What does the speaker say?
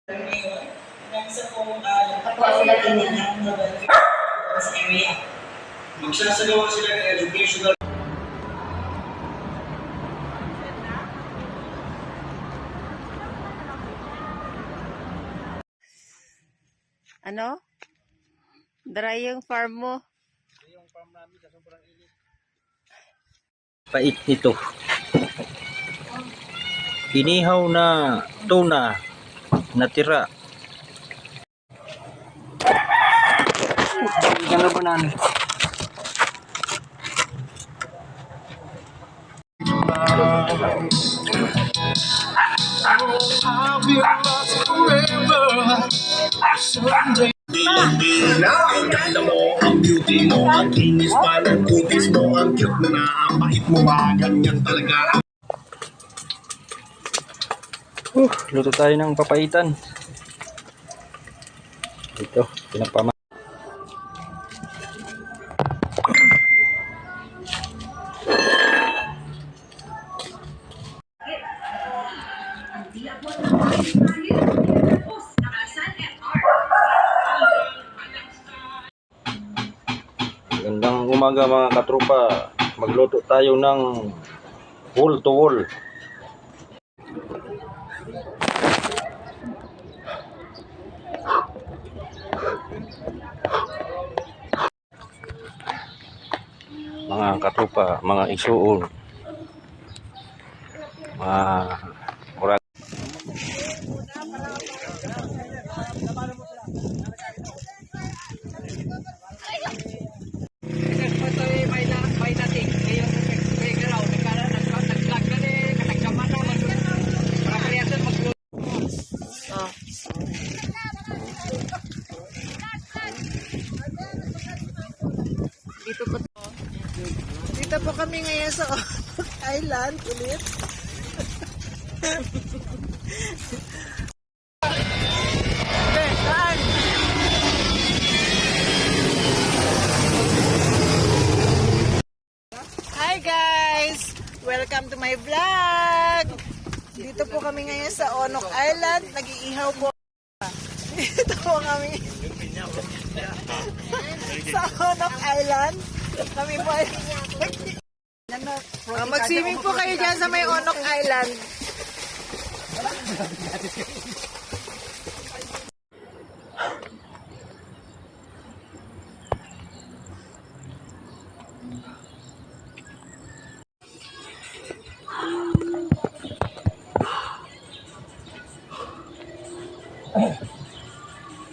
Ngayon, nasa pong nagpapaulat din ng sa area. Magsasagawa sila ng educational. Ano? Dry yung farm mo. Yung farm namin sa sobrang init. Pait nito. Inihaw na tuna natira. Gano'n po namin. Ang ganda mo, ang beauty mo, ang kinis pa ng kutis mo, ang cute mo na, ang bait mo ba, ganyan talaga. Luto tayo ng papaitan. Ito, pinapama. Magandang umaga mga katropa. Magluto tayo ng wall to wall. Mga katropa, mga isuon. Mga murag. Dito po kami ngayon sa island ulit. Saan? Hi guys! Welcome to my vlog! Dito po kami ngayon sa Onok Island. Nag-iihaw po. Dito po kami sa Onok Island. Kami po ay mag-swimming po kayo dyan sa may Onok Island.